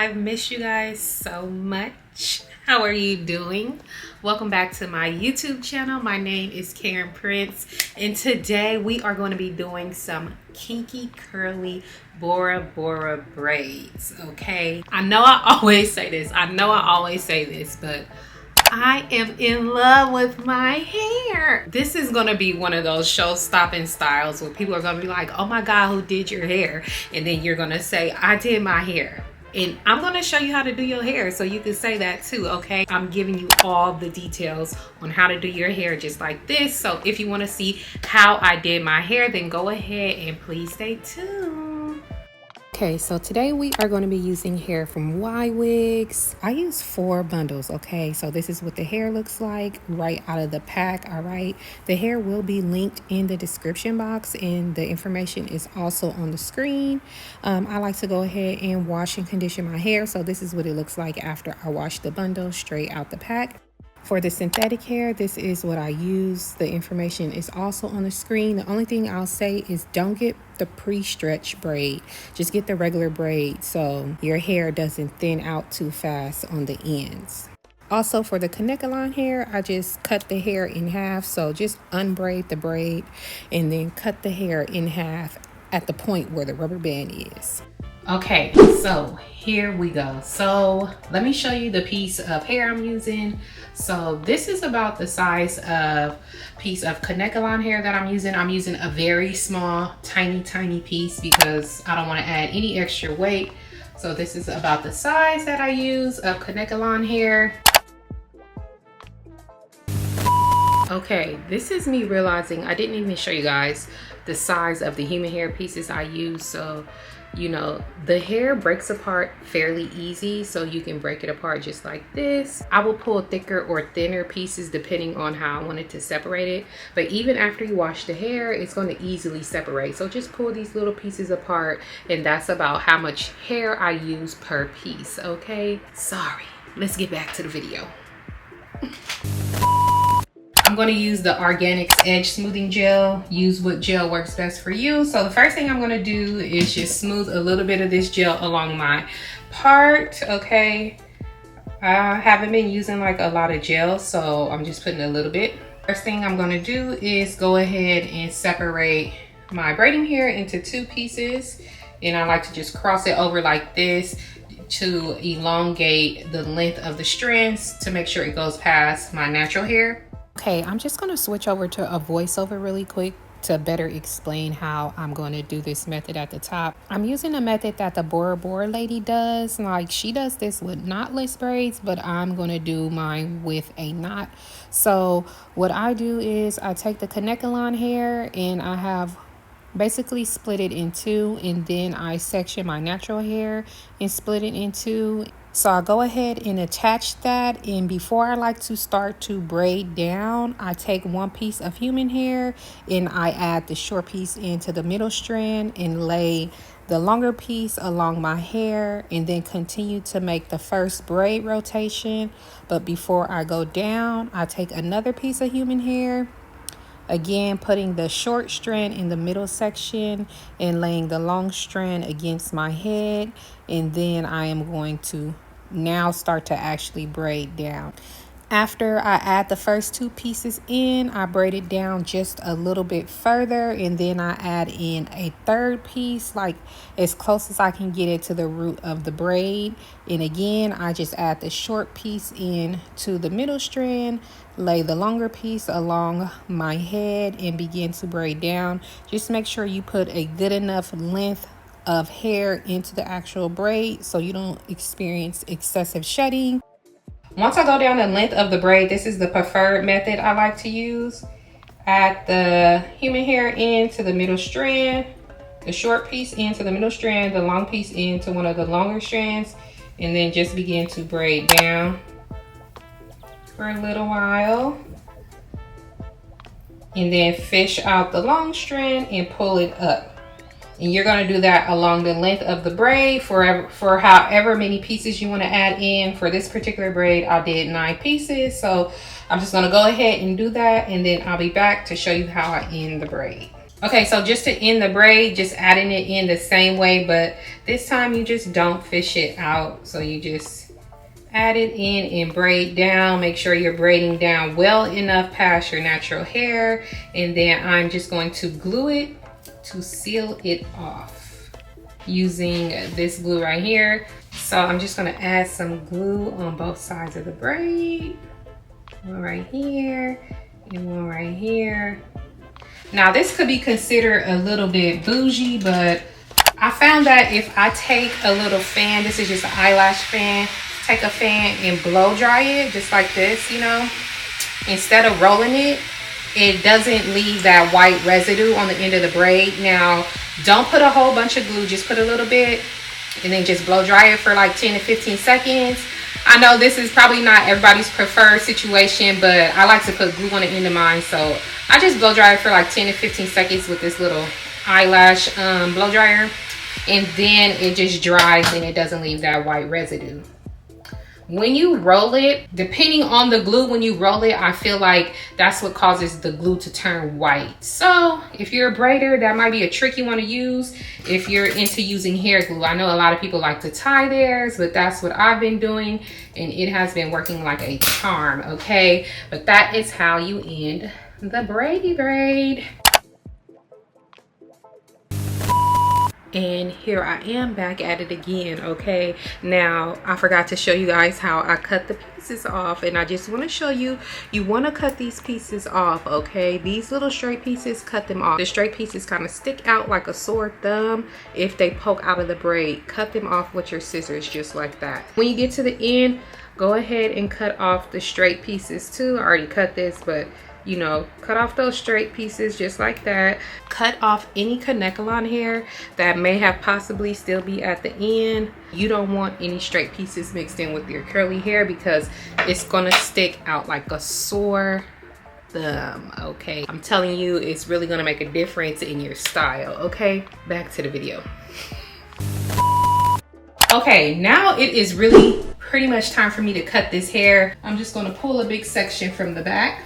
I've missed you guys so much. How are you doing? Welcome back to my YouTube channel. My name is Karen Prince, and today we are going to be doing some kinky curly Bora Bora braids. Okay, I know I always say this, but I am in love with my hair. This is gonna be one of those show-stopping styles where people are gonna be like, oh my God, who did your hair? And then you're gonna say, I did my hair. And I'm gonna show you how to do your hair so you can say that too, okay? I'm giving you all the details on how to do your hair just like this. So if you wanna see how I did my hair, then go ahead and please stay tuned. Okay, so today we are going to be using hair from YWigs. I use 4 bundles, okay? So this is what the hair looks like right out of the pack, all right? The hair will be linked in the description box, and the information is also on the screen. I like to go ahead and wash and condition my hair, so this is what it looks like after I wash the bundle straight out the pack. For the synthetic hair, this is what I use. The information is also on the screen. The only thing I'll say is don't get the pre-stretch braid. Just get the regular braid so your hair doesn't thin out too fast on the ends. Also, for the connect-a-line hair, I just cut the hair in half. So just unbraid the braid and then cut the hair in half at the point where the rubber band is. Okay, so here we go. So let me show you the piece of hair I'm using. So this is about the size of piece of connect-a-line hair that I'm using. I'm using a very small, tiny piece because I don't want to add any extra weight. So this is about the size that I use of connect-a-line hair. Okay, this is me realizing I didn't even show you guys the size of the human hair pieces I use. So you know, the hair breaks apart fairly easy, so you can break it apart just like this. I will pull thicker or thinner pieces depending on how I wanted to separate it. But even after you wash the hair, it's going to easily separate. So just pull these little pieces apart, and that's about how much hair I use per piece, okay? Sorry, let's get back to the video. I'm going to use the Organics Edge Smoothing Gel. Use what gel works best for you. So the first thing I'm going to do is just smooth a little bit of this gel along my part, okay? I haven't been using like a lot of gel, so I'm just putting a little bit. First thing I'm going to do is go ahead and separate my braiding hair into 2 pieces. And I like to just cross it over like this to elongate the length of the strands to make sure it goes past my natural hair. Okay, I'm just going to switch over to a voiceover really quick to better explain how I'm going to do this method at the top. I'm using a method that the Bora Bora lady does. Like, she does this with knotless braids, but I'm going to do mine with a knot. So what I do is I take the connect-a-line hair and I have basically split it in 2, and then I section my natural hair and split it in 2. So I go ahead and attach that, and before I like to start to braid down, I take 1 piece of human hair and I add the short piece into the middle strand and lay the longer piece along my hair, and then continue to make the first braid rotation. But before I go down, I take another piece of human hair, again putting the short strand in the middle section and laying the long strand against my head, and then I am going to now start to actually braid down. After I add the first 2 pieces in, I braid it down just a little bit further, and then I add in a 3rd piece, like as close as I can get it to the root of the braid. And again, I just add the short piece in to the middle strand, lay the longer piece along my head, and begin to braid down. Just make sure you put a good enough length of hair into the actual braid so you don't experience excessive shedding. Once I go down the length of the braid, this is the preferred method I like to use. Add the human hair into the middle strand, the short piece into the middle strand, the long piece into one of the longer strands, and then just begin to braid down for a little while. And then fish out the long strand and pull it up. And you're going to do that along the length of the braid for however many pieces you want to add in. For this particular braid, I did 9 pieces. So I'm just going to go ahead and do that, and then I'll be back to show you how I end the braid. Okay, so just to end the braid, just adding it in the same way, but This time you just don't fish it out. So you just add it in and braid down. Make sure you're braiding down well enough past your natural hair. And then I'm just going to glue it to seal it off using this glue right here. So I'm just gonna add some glue on both sides of the braid. One right here and one right here. Now this could be considered a little bit bougie, but I found that if I take a little fan, this is just an eyelash fan, take a fan and blow dry it just like this, you know, instead of rolling it, it doesn't leave that white residue on the end of the braid. Now, don't put a whole bunch of glue, just put a little bit and then just blow dry it for like 10 to 15 seconds. I know this is probably not everybody's preferred situation, but I like to put glue on the end of mine. So I just blow dry it for like 10 to 15 seconds with this little eyelash blow dryer. And then it just dries and it doesn't leave that white residue. When you roll it, depending on the glue, when you roll it, I feel like that's what causes the glue to turn white. So if you're a braider, that might be a trick you want to use if you're into using hair glue. I know a lot of people like to tie theirs, but that's what I've been doing and it has been working like a charm, okay? But that is how you end the braidy braid. And here I am back at it again, okay? Now, I forgot to show you guys how I cut the pieces off, and I just want to show you, you want to cut these pieces off, okay? These little straight pieces, cut them off. The straight pieces kind of stick out like a sore thumb if they poke out of the braid. Cut them off with your scissors just like that. When you get to the end, go ahead and cut off the straight pieces too. I already cut this, but you know, cut off those straight pieces just like that. Cut off any caneculon hair that may have possibly still be at the end. You don't want any straight pieces mixed in with your curly hair because it's gonna stick out like a sore thumb, okay? I'm telling you, it's really gonna make a difference in your style, okay? Back to the video. Okay, now it is really pretty much time for me to cut this hair. I'm just gonna pull a big section from the back.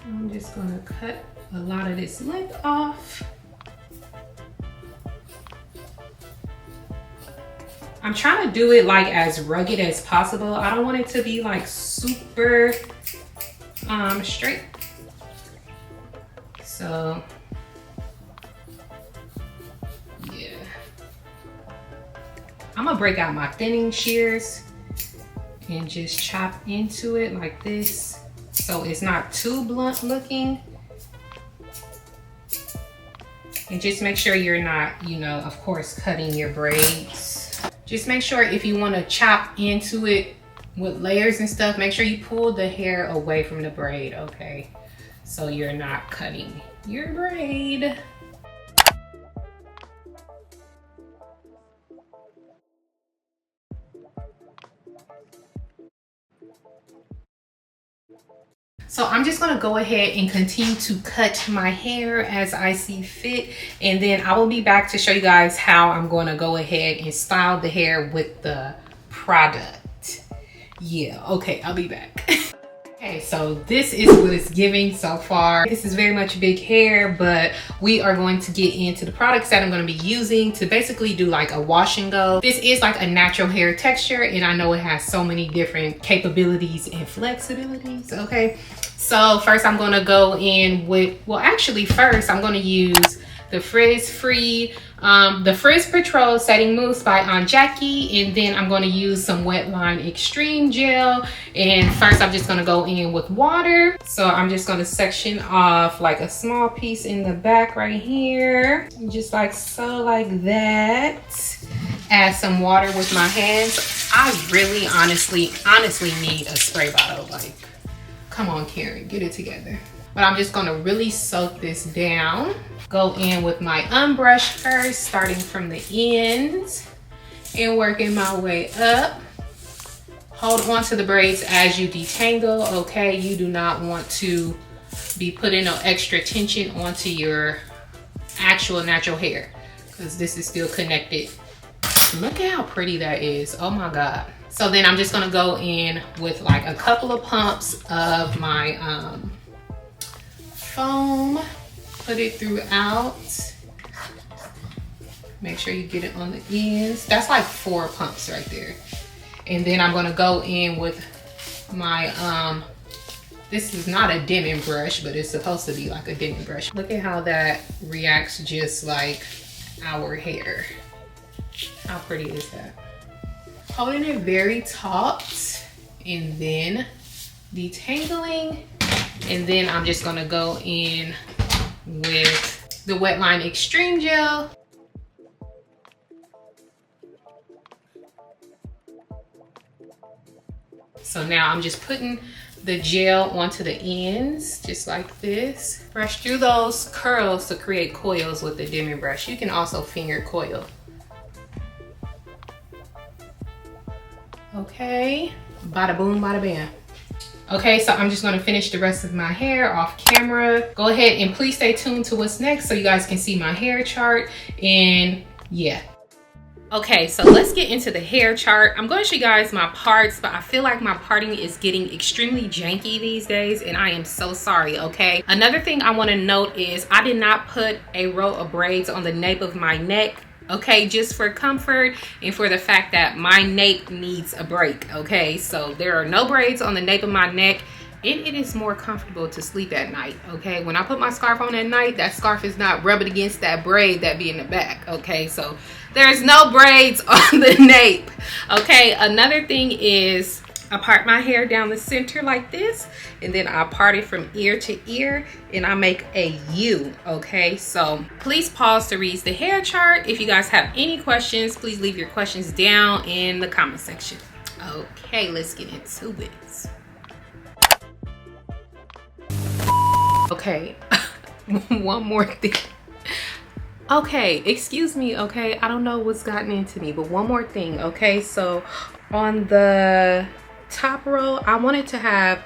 I'm just gonna cut a lot of this length off. I'm trying to do it like as rugged as possible. I don't want it to be like super straight. So yeah. I'm gonna break out my thinning shears and just chop into it like this. So it's not too blunt looking. And just make sure you're not, you know, of course, cutting your braids. Just make sure if you want to chop into it with layers and stuff, make sure you pull the hair away from the braid, okay? So you're not cutting your braid. So I'm just gonna go ahead and continue to cut my hair as I see fit. And then I will be back to show you guys how I'm gonna go ahead and style the hair with the product. Yeah, okay, I'll be back. Okay, so this is what it's giving so far. This is very much big hair, but we are going to get into the products that I'm going to be using to basically do like a wash and go. This is like a natural hair texture, and I know it has so many different capabilities and flexibilities, okay? So first I'm going to go in with, well actually first I'm going to use the Frizz Free, the Frizz Patrol Setting Mousse by Aunt Jackie, and then I'm going to use some Wet Line Extreme Gel. And first I'm just going to go in with water. So I'm just going to section off like a small piece in the back right here, just like so, like that. Add some water with my hands. I really honestly need a spray bottle. Like, come on Karen, get it together. But I'm just going to really soak this down. Go in with my Unbrush first, starting from the ends and working my way up. Hold on to the braids as you detangle, okay? You do not want to be putting no extra tension onto your actual natural hair because this is still connected. Look at how pretty that is, oh my God. So then I'm just gonna go in with like a couple of pumps of my foam. Put it throughout. Make sure you get it on the ends. That's like 4 pumps right there. And then I'm gonna go in with my, this is not a dimming brush, but it's supposed to be like a dimming brush. Look at how that reacts just like our hair. How pretty is that? Holding it very taut and then detangling. And then I'm just gonna go in with the Wetline Extreme Gel. So now I'm just putting the gel onto the ends, just like this. Brush through those curls to create coils with the dimming brush. You can also finger coil. Okay, bada boom, bada bam. Okay, so I'm just gonna finish the rest of my hair off camera. Go ahead and please stay tuned to what's next so you guys can see my hair chart, and yeah. Okay, so let's get into the hair chart. I'm going to show you guys my parts, but I feel like my parting is getting extremely janky these days, and I am so sorry, okay? Another thing I want to note is I did not put a row of braids on the nape of my neck, okay? Just for comfort and for the fact that my nape needs a break, okay? So there are no braids on the nape of my neck. It is more comfortable to sleep at night, okay? When I put my scarf on at night, that scarf is not rubbing against that braid that be in the back, okay? So there's no braids on the nape, okay? Another thing is I part my hair down the center like this, and then I part it from ear to ear, and I make a U, okay? So please pause to read the hair chart. If you guys have any questions, please leave your questions down in the comment section. Okay, let's get into it. Okay, one more thing. Okay, excuse me, okay? I don't know what's gotten into me, but one more thing, okay? So on the top row, I wanted to have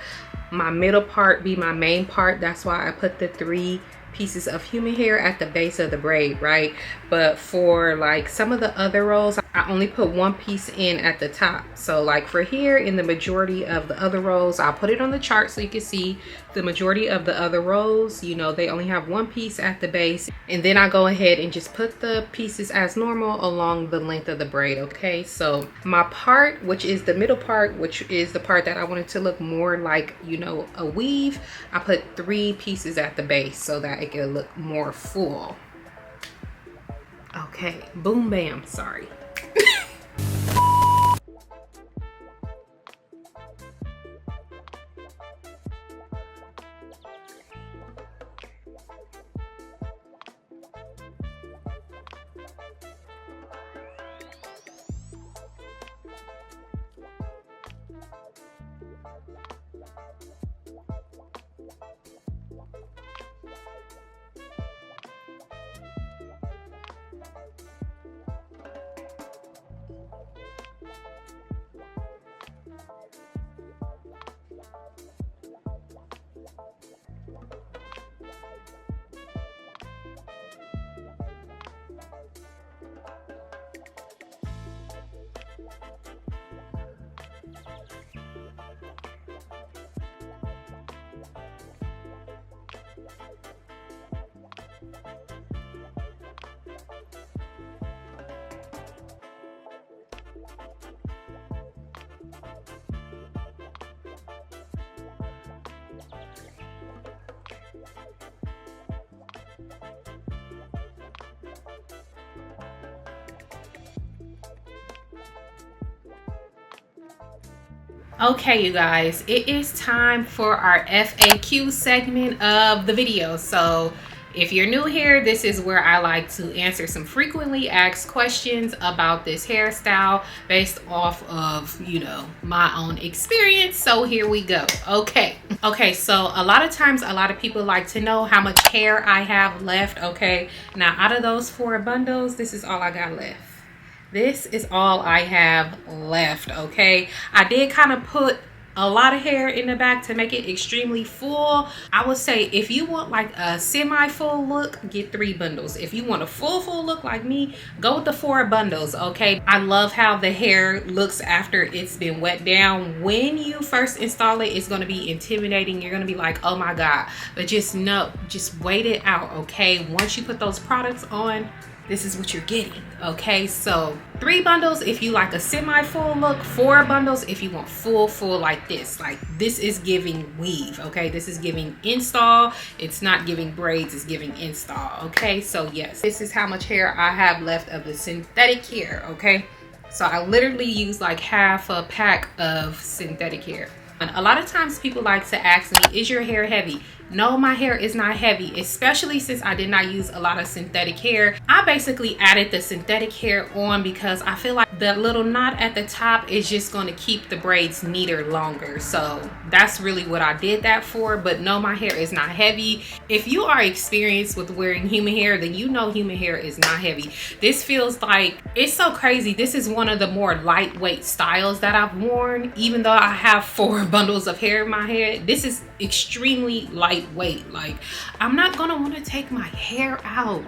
my middle part be my main part. That's why I put the 3 pieces of human hair at the base of the braid, right? But for like some of the other rows, I only put 1 piece in at the top. So like for here, in the majority of the other rows, I'll put it on the chart so you can see the majority of the other rows, you know, they only have 1 piece at the base. And then I go ahead and just put the pieces as normal along the length of the braid, okay? So my part, which is the middle part, which is the part that I wanted to look more like, you know, a weave, I put 3 pieces at the base so that it can look more full. Okay, boom, bam, sorry. Okay, you guys, it is time for our FAQ segment of the video. So if you're new here, this is where I like to answer some frequently asked questions about this hairstyle based off of, you know, my own experience. So here we go. Okay, so a lot of times a lot of people like to know how much hair I have left. Okay, now out of those 4 bundles, this is all I got left. This is all I have left, okay? I did kind of put a lot of hair in the back to make it extremely full. I would say if you want like a semi-full look, get 3 bundles. If you want a full look like me, go with the 4 bundles, okay? I love how the hair looks after it's been wet down. When you first install it, it's gonna be intimidating. You're gonna be like, oh my God. But just know, just wait it out, okay? Once you put those products on, this is what you're getting. Okay, so 3 bundles if you like a semi-full look, 4 bundles if you want full like this. Like, this is giving weave. Okay, this is giving install. It's not giving braids, it's giving install. Okay, so yes, this is how much hair I have left of the synthetic hair. Okay, so I literally use like half a pack of synthetic hair. And a lot of times people like to ask me, is your hair heavy? No, my hair is not heavy, especially since I did not use a lot of synthetic hair. I basically added the synthetic hair on because I feel like the little knot at the top is just going to keep the braids neater longer. So that's really what I did that for. But no, my hair is not heavy. If you are experienced with wearing human hair, then you know human hair is not heavy. This feels like, it's so crazy. This is one of the more lightweight styles that I've worn. Even though I have 4 bundles of hair in my head, this is extremely lightweight. Like, I'm not gonna want to take my hair out.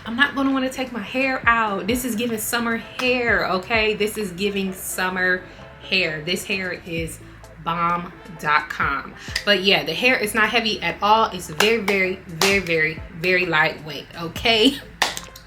I'm not gonna want to take my hair out. This is giving summer hair. Okay, this is giving summer hair. This hair is bomb.com. But yeah, the hair is not heavy at all. It's very lightweight. Okay,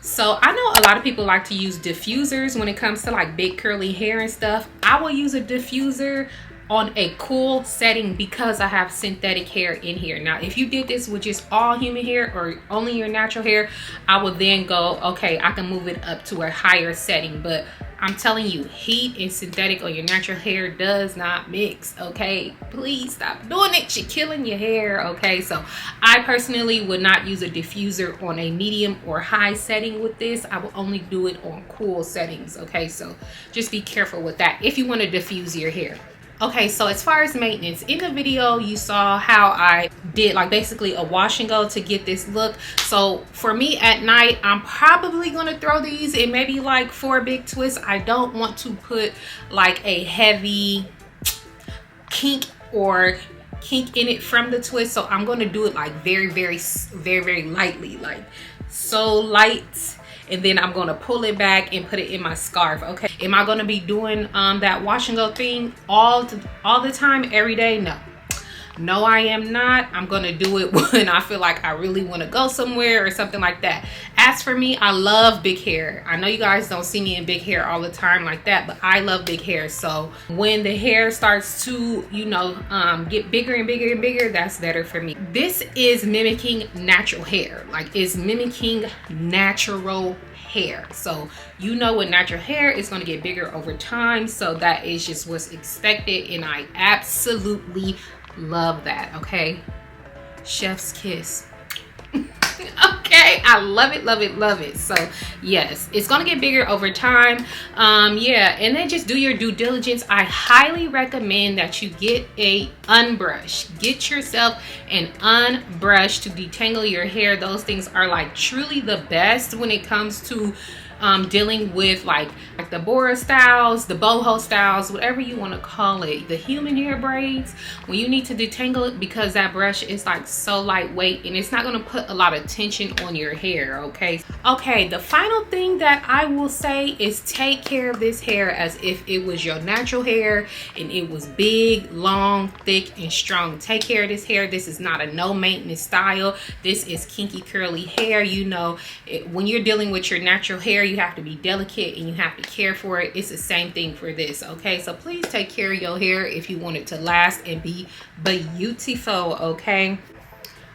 so I know a lot of people like to use diffusers when it comes to like big curly hair and stuff. I will use a diffuser on a cool setting because I have synthetic hair in here. Now, if you did this with just all human hair or only your natural hair, I would then go, okay, I can move it up to a higher setting. But I'm telling you, heat and synthetic on your natural hair does not mix. Okay, please stop doing it. You're killing your hair. Okay, so I personally would not use a diffuser on a medium or high setting with this. I will only do it on cool settings. Okay, so just be careful with that if you want to diffuse your hair. Okay, so as far as maintenance, in the video you saw how I did like basically a wash and go to get this look. So for me at night, I'm probably going to throw these in maybe like 4 big twists. I don't want to put like a heavy kink in it from the twist, so I'm going to do it like very lightly, like so light. And then I'm going to pull it back and put it in my scarf. Okay, am I going to be doing that wash and go thing all the time every day? No, I am not. I'm going to do it when I feel like I really want to go somewhere or something like that. As for me, I love big hair. I know you guys don't see me in big hair all the time like that, but I love big hair. So when the hair starts to, you know, get bigger and bigger, that's better for me. This is mimicking natural hair. Like, it's mimicking natural hair. So you know, with natural hair, it's going to get bigger over time. So that is just what's expected, and I absolutely love that. Okay, chef's kiss. Okay, I love it. So yes, it's gonna get bigger over time. Yeah, and then just do your due diligence. I highly recommend that you get a unbrush. Get yourself an unbrush to detangle your hair. Those things are like truly the best when it comes to dealing with like the Bora styles, the boho styles, whatever you want to call it, the human hair braids. When you need to detangle it, because that brush is like so lightweight and it's not going to put a lot of tension on your hair. Okay, the final thing that I will say is take care of this hair as if it was your natural hair and it was big, long, thick, and strong. Take care of this hair. This is not a no maintenance style. This is kinky curly hair. You know, when you're dealing with your natural hair, you have to be delicate and you have to care for it. It's the same thing for this. Okay, so please take care of your hair if you want it to last and be beautiful. Okay,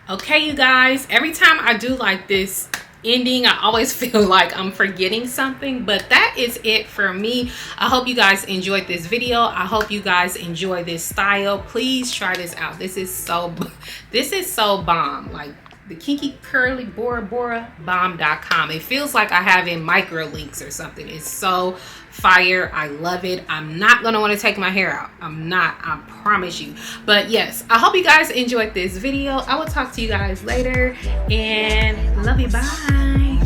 you guys, every time I do like this ending, I always feel like I'm forgetting something, but that is it for me. I hope you guys enjoyed this video. I hope you guys enjoy this style. Please try this out. This is so bomb. Like, the kinky curly Bora Bora bomb.com. It feels like I have in micro links or something. It's so fire. I love it. I'm not gonna want to take my hair out. I'm not, I promise you. But yes, I hope you guys enjoyed this video. I will talk to you guys later, and love you. Bye.